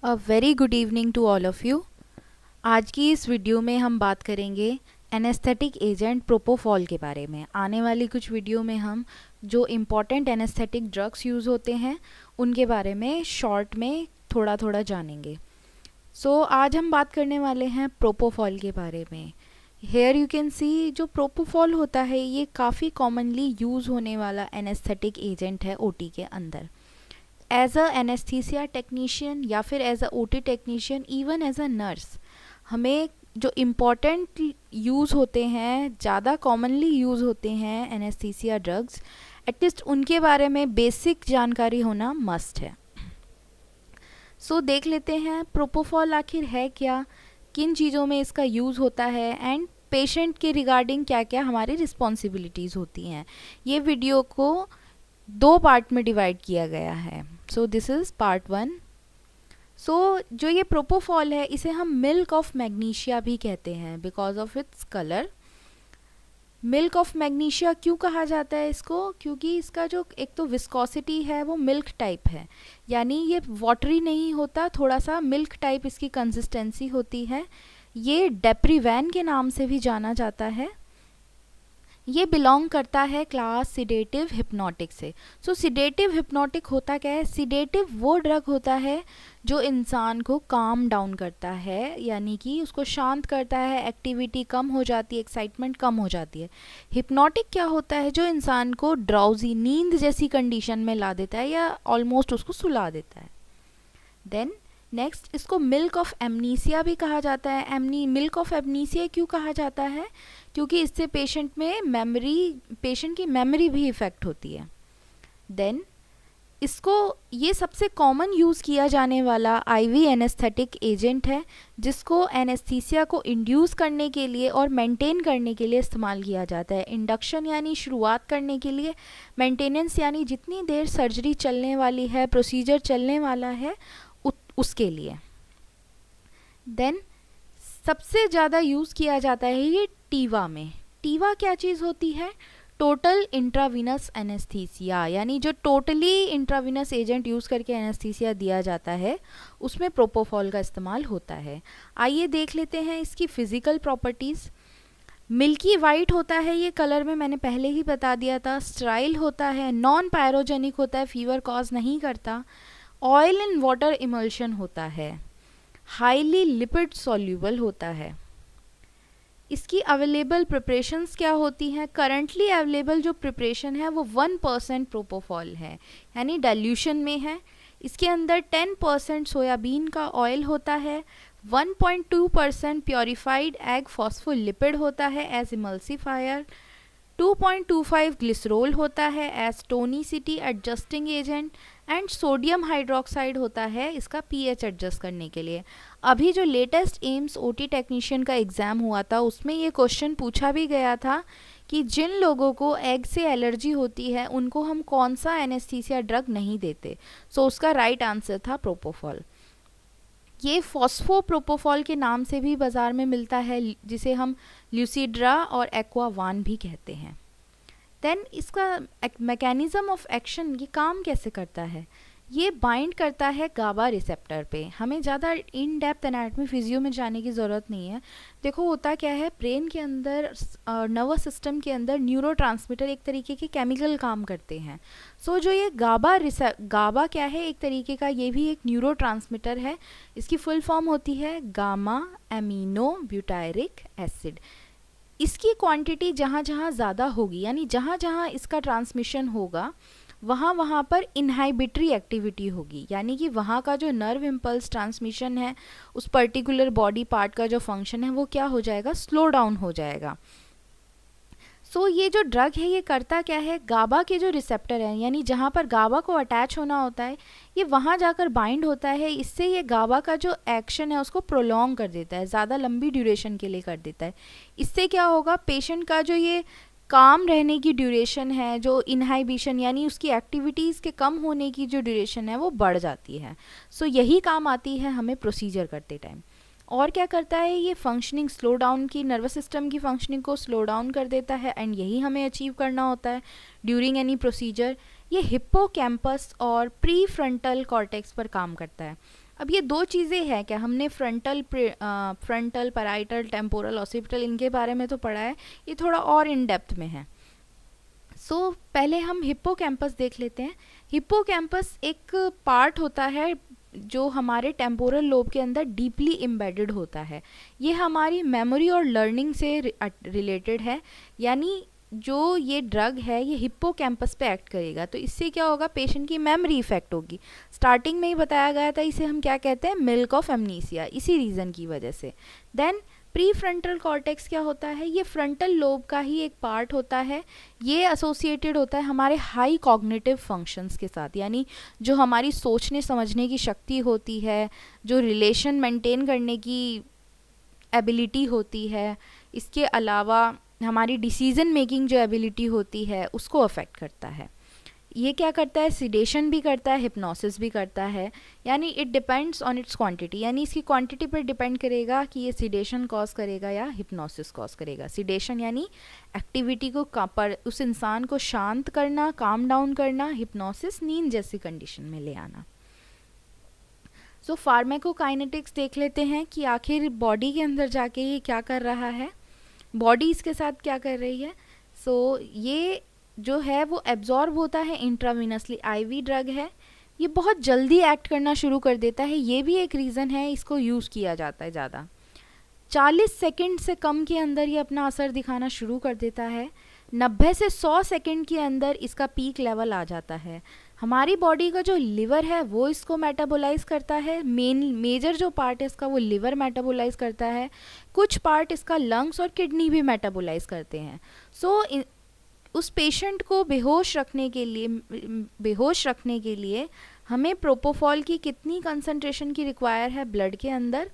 A very good evening to all of you. आज की इस वीडियो में हम बात करेंगे एनेस्थेटिक एजेंट प्रोपोफॉल के बारे में। आने वाली कुछ वीडियो में हम जो इम्पॉर्टेंट एनेस्थेटिक ड्रग्स यूज़ होते हैं उनके बारे में शॉर्ट में थोड़ा थोड़ा जानेंगे। आज हम बात करने वाले हैं प्रोपोफॉल के बारे में। हेयर यू कैन सी जो प्रोपोफॉल होता है ये काफ़ी कॉमनली यूज़ होने वाला एनेस्थेटिक एजेंट है ओटी के अंदर। एज अ एनेस्थीसिया टेक्नीशियन या फिर as a OT technician, even as a nurse, हमें जो इम्पॉर्टेंट यूज़ होते हैं, ज़्यादा कॉमनली यूज़ होते हैं एनेस्थीसिया ड्रग्स, एटलीस्ट उनके बारे में बेसिक जानकारी होना मस्ट है। देख लेते हैं प्रोपोफॉल आखिर है क्या, किन चीज़ों में इसका यूज़ होता है एंड पेशेंट के रिगार्डिंग क्या क्या हमारी रिस्पॉन्सिबिलिटीज़ होती हैं। ये वीडियो को 2 पार्ट में डिवाइड किया गया है। This is part 1। जो ये प्रोपोफॉल है इसे हम मिल्क ऑफ मैग्नीशिया भी कहते हैं because of its colour. Milk of magnesia क्यों कहा जाता है इसको? क्योंकि इसका जो एक तो विस्कोसिटी है वो मिल्क टाइप है, यानी ये वाटरी नहीं होता, थोड़ा सा मिल्क टाइप इसकी कंसिस्टेंसी होती है। ये डेप्रीवैन के नाम से भी जाना जाता है। ये बिलोंग करता है क्लास सिडेटिव हिप्नोटिक से। सिडेटिव हिप्नोटिक होता क्या है? सिडेटिव वो ड्रग होता है जो इंसान को काम डाउन करता है, यानी कि उसको शांत करता है, एक्टिविटी कम हो जाती है, एक्साइटमेंट कम हो जाती है। हिप्नोटिक क्या होता है? जो इंसान को ड्राउजी, नींद जैसी कंडीशन में ला देता है या ऑलमोस्ट उसको सुला देता है। देन नेक्स्ट, इसको मिल्क ऑफ एमनीसिया भी कहा जाता है। मिल्क ऑफ एमनीसिया क्यों कहा जाता है? क्योंकि इससे पेशेंट की मेमोरी भी इफ़ेक्ट होती है। देन ये सबसे कॉमन यूज़ किया जाने वाला आईवी एनेस्थेटिक एजेंट है, जिसको एनेस्थीसिया को इंड्यूस करने के लिए और मेंटेन करने के लिए इस्तेमाल किया जाता है। इंडक्शन यानी शुरुआत करने के लिए, मेंटेनेंस यानी जितनी देर सर्जरी चलने वाली है, प्रोसीजर चलने वाला है उसके लिए। देन सबसे ज़्यादा यूज़ किया जाता है ये टीवा में। टीवा क्या चीज़ होती है? टोटल इंट्रावीनस एनेस्थीसिया, यानी जो टोटली इंट्रावीनस एजेंट यूज़ करके एनेस्थीसिया दिया जाता है उसमें प्रोपोफॉल का इस्तेमाल होता है। आइए देख लेते हैं इसकी फ़िज़िकल प्रॉपर्टीज़। मिल्की वाइट होता है ये कलर में, मैंने पहले ही बता दिया था। स्टराइल होता है, नॉन पायरोजेनिक होता है, फीवर कॉज नहीं करता। ऑयल एंड वाटर इमल्शन होता है, हाईली लिपिड सॉल्यूबल होता है। इसकी अवेलेबल प्रिपरेशंस क्या होती हैं? करंटली अवेलेबल जो प्रिपरेशन है वो 1% प्रोपोफॉल है, यानी डाइल्यूशन में है। इसके अंदर 10% सोयाबीन का ऑयल होता है, 1.2% प्योरीफाइड एग फॉस्फोलिपिड होता है एज इमल्सिफायर, 2.25 ग्लिसरोल होता है as tonicity adjusting agent, and sodium hydroxide होता है इसका पीएच एडजस्ट करने के लिए। अभी जो लेटेस्ट एम्स ओटी टेक्नीशियन का एग्ज़ाम हुआ था उसमें ये क्वेश्चन पूछा भी गया था कि जिन लोगों को एग से एलर्जी होती है उनको हम कौन सा एनेस्थीसिया ड्रग नहीं देते। उसका राइट आंसर था प्रोपोफॉल। ये फॉस्फोप्रोपोफॉल के नाम से भी बाज़ार में मिलता है, जिसे हम ल्यूसिड्रा और एक्वावान भी कहते हैं। देन इसका मैकेनिज़्म ऑफ एक्शन, ये काम कैसे करता है? ये बाइंड करता है गाबा रिसेप्टर पे। हमें ज़्यादा इन डेप्थ एनाटमी फिजियो में जाने की ज़रूरत नहीं है। देखो होता क्या है, ब्रेन के अंदर, नर्वस सिस्टम के अंदर न्यूरोट्रांसमीटर एक तरीके के केमिकल काम करते हैं। जो ये गाबा क्या है? एक तरीके का ये भी एक न्यूरोट्रांसमीटर है। इसकी फुल फॉर्म होती है गामा एमिनो ब्यूटायरिक एसिड। इसकी क्वांटिटी जहाँ जहाँ ज़्यादा होगी, यानी जहाँ जहाँ इसका ट्रांसमिशन होगा वहाँ पर इनहाइबिटरी एक्टिविटी होगी, यानी कि वहाँ का जो नर्व इम्पल्स ट्रांसमिशन है, उस पर्टिकुलर बॉडी पार्ट का जो फंक्शन है वो क्या हो जाएगा? स्लो डाउन हो जाएगा। ये जो ड्रग है ये करता क्या है? गाबा के जो रिसेप्टर हैं, यानी जहाँ पर गाबा को अटैच होना होता है, ये वहाँ जाकर बाइंड होता है। इससे ये गाबा का जो एक्शन है उसको प्रोलॉन्ग कर देता है, ज़्यादा लंबी ड्यूरेशन के लिए कर देता है। इससे क्या होगा? पेशेंट का जो ये काम रहने की ड्यूरेशन है, जो इनहाइबिशन यानी उसकी एक्टिविटीज़ के कम होने की जो ड्यूरेशन है वो बढ़ जाती है। यही काम आती है हमें प्रोसीजर करते टाइम। और क्या करता है? ये फंक्शनिंग स्लो डाउन की, नर्वस सिस्टम की फंक्शनिंग को स्लो डाउन कर देता है, एंड यही हमें अचीव करना होता है ड्यूरिंग एनी प्रोसीजर। ये हिप्पोकैम्पस और प्री फ्रंटल कॉर्टेक्स पर काम करता है। अब ये दो चीज़ें हैं क्या, हमने फ्रंटल पैराइटल टेम्पोरल ऑसिपिटल इनके बारे में तो पढ़ा है, ये थोड़ा और इन डेप्थ में है। सो पहले हम हिप्पोकैम्पस देख लेते हैं। हिप्पोकैम्पस एक पार्ट होता है जो हमारे टेम्पोरल लोब के अंदर डीपली एम्बेडेड होता है। ये हमारी मेमोरी और लर्निंग से रिलेटेड है, यानी जो ये ड्रग है ये हिप्पोकैम्पस पे एक्ट करेगा, तो इससे क्या होगा, पेशेंट की मेमोरी इफेक्ट होगी। स्टार्टिंग में ही बताया गया था, इसे हम क्या कहते हैं, मिल्क ऑफ एमनीसिया, इसी रीज़न की वजह से। देन प्री फ्रंटल कॉर्टेक्स क्या होता है, ये फ्रंटल लोब का ही एक पार्ट होता है। ये एसोसिएटेड होता है हमारे हाई कॉग्निटिव फंक्शंस के साथ, यानी जो हमारी सोचने समझने की शक्ति होती है, जो रिलेशन मेंटेन करने की एबिलिटी होती है, इसके अलावा हमारी डिसीजन मेकिंग जो एबिलिटी होती है उसको अफेक्ट करता है। ये क्या करता है, सिडेशन भी करता है, हिप्नोसिस भी करता है, यानी it depends on it's quantity, यानी इसकी क्वांटिटी पर डिपेंड करेगा कि ये सिडेशन कॉज करेगा या हिप्नोसिस कॉज करेगा। सिडेशन यानी एक्टिविटी को पर उस इंसान को शांत करना, काम डाउन करना, हिप्नोसिस नींद जैसी कंडीशन में ले आना। सो फार्माकोकाइनेटिक्स देख लेते हैं कि आखिर बॉडी के अंदर जाके ये क्या कर रहा है, बॉडी इसके साथ क्या कर रही है। सो ये जो है वो एब्जॉर्ब होता है इंट्रावीनसली, आईवी ड्रग है, ये बहुत जल्दी एक्ट करना शुरू कर देता है, ये भी एक रीज़न है इसको यूज़ किया जाता है ज़्यादा। 40 सेकंड से कम के अंदर ये अपना असर दिखाना शुरू कर देता है, 90 से 100 सेकंड के अंदर इसका पीक लेवल आ जाता है। हमारी बॉडी का जो लिवर है वो इसको मेटाबोलाइज करता है, मेजर जो पार्ट है इसका वो लिवर मेटाबोलाइज करता है, कुछ पार्ट इसका लंग्स और किडनी भी मेटाबोलाइज करते हैं। सो उस पेशेंट को बेहोश रखने के लिए हमें प्रोपोफॉल की कितनी कंसंट्रेशन की रिक्वायर है ब्लड के अंदर,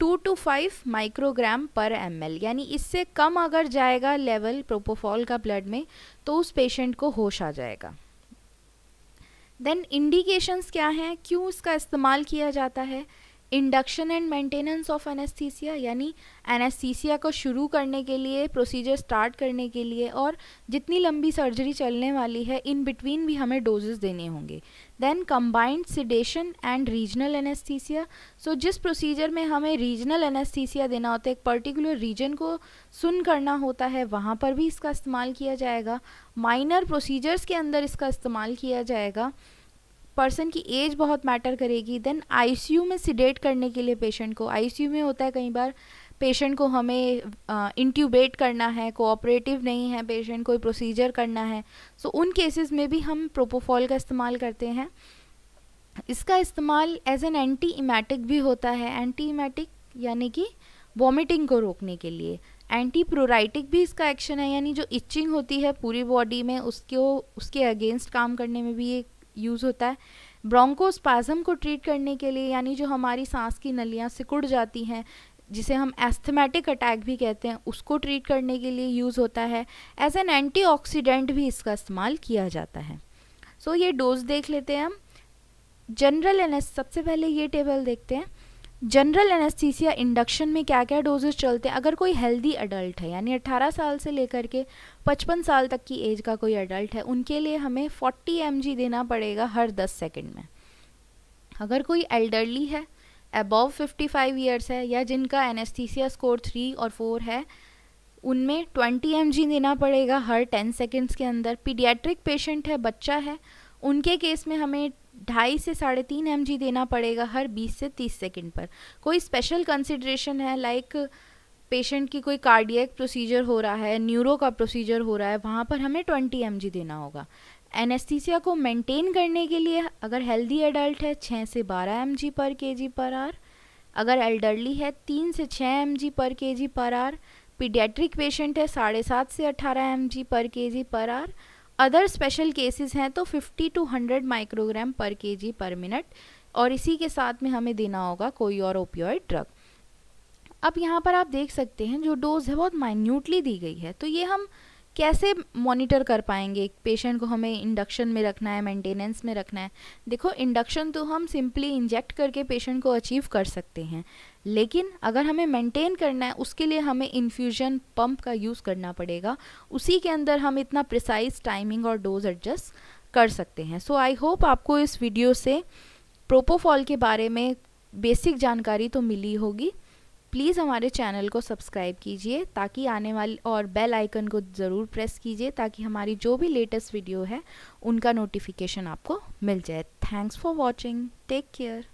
2 to 5 माइक्रोग्राम पर ml, यानी इससे कम अगर जाएगा लेवल प्रोपोफॉल का ब्लड में तो उस पेशेंट को होश आ जाएगा। देन इंडिकेशंस क्या हैं, क्यों इसका इस्तेमाल किया जाता है, induction and maintenance of anaesthesia, यानी एनेस्थीसिया को शुरू करने के लिए, प्रोसीजर स्टार्ट करने के लिए, और जितनी लंबी सर्जरी चलने वाली है इन बिटवीन भी हमें डोजेस देने होंगे। Then combined sedation and regional anaesthesia, so जिस प्रोसीजर में हमें रीजनल एनेस्थीसिया देना होता है, एक पर्टिकुलर रीजन को सुन करना होता है, वहाँ पर भी इसका इस्तेमाल किया जाएगा। माइनर प्रोसीजर्स के अंदर इसका इस्तेमाल किया जाएगा। पर्सन की एज बहुत मैटर करेगी। देन आईसीयू में सिडेट करने के लिए पेशेंट को, आईसीयू में होता है कई बार पेशेंट को हमें इंट्यूबेट करना है, कोऑपरेटिव नहीं है पेशेंट, कोई प्रोसीजर करना है, सो उन केसेस में भी हम प्रोपोफॉल का इस्तेमाल करते हैं। इसका इस्तेमाल एज एन एंटी इमेटिक भी होता है, एंटी इमेटिक यानी कि वॉमिटिंग को रोकने के लिए। एंटी प्रोराइटिक भी इसका एक्शन है, यानी जो इचिंग होती है पूरी बॉडी में उसके अगेंस्ट काम करने में भी ये यूज़ होता है। ब्रोंकोस्पाज्म को ट्रीट करने के लिए, यानी जो हमारी सांस की नलियाँ सिकुड़ जाती हैं, जिसे हम एस्थमेटिक अटैक भी कहते हैं, उसको ट्रीट करने के लिए यूज़ होता है। एज एन एंटीऑक्सीडेंट भी इसका इस्तेमाल किया जाता है। सो ये डोज देख लेते हैं हम। जनरल सबसे पहले ये टेबल देखते हैं। जनरल एनेस्थीसिया इंडक्शन में क्या क्या डोजेस चलते हैं। अगर कोई हेल्दी अडल्ट है, यानी 18 साल से लेकर के 55 साल तक की एज का कोई अडल्ट है, उनके लिए हमें 40 mg देना पड़ेगा हर 10 सेकंड में। अगर कोई एल्डरली है, अबव 55 ईयर्स है, या जिनका एनेस्थीसिया स्कोर 3 और 4 है, उनमें 20 mg देना पड़ेगा हर 10 सेकेंड्स के अंदर। पीडियाट्रिक पेशेंट है, बच्चा है, उनके केस में हमें 2.5 से 3.5 mg देना पड़ेगा हर 20 से 30 सेकंड पर। कोई स्पेशल कंसिड्रेशन है, लाइक पेशेंट की कोई कार्डियक प्रोसीजर हो रहा है, न्यूरो का प्रोसीजर हो रहा है, वहाँ पर हमें 20 mg देना होगा। एनेस्थीसिया को मेंटेन करने के लिए अगर हेल्दी एडल्ट है 6 से 12 mg पर kg पर आवर, अगर एल्डरली है 3 से 6 mg पर kg per hour, paediatric patient है 7.5 से 18 mg पर kg per hour, other special cases हैं तो 50 to 100 माइक्रोग्राम पर kg पर मिनट, और इसी के साथ में हमें देना होगा कोई और ओपियोइड ड्रग। अब यहाँ पर आप देख सकते हैं जो डोज है बहुत माइन्यूटली दी गई है, तो ये हम कैसे मॉनिटर कर पाएंगे। एक पेशेंट को हमें इंडक्शन में रखना है, मेंटेनेंस में रखना है। देखो, इंडक्शन तो हम सिंपली इंजेक्ट करके पेशेंट को अचीव कर सकते हैं, लेकिन अगर हमें मेंटेन करना है उसके लिए हमें इन्फ्यूजन पंप का यूज़ करना पड़ेगा। उसी के अंदर हम इतना प्रिसाइज टाइमिंग और डोज एडजस्ट कर सकते हैं। सो आई होप आपको इस वीडियो से प्रोपोफॉल के बारे में बेसिक जानकारी तो मिली होगी। प्लीज़ हमारे चैनल को सब्सक्राइब कीजिए ताकि आने वाली, और बेल आइकन को ज़रूर प्रेस कीजिए ताकि हमारी जो भी लेटेस्ट वीडियो है उनका नोटिफिकेशन आपको मिल जाए। Thanks for watching, take care.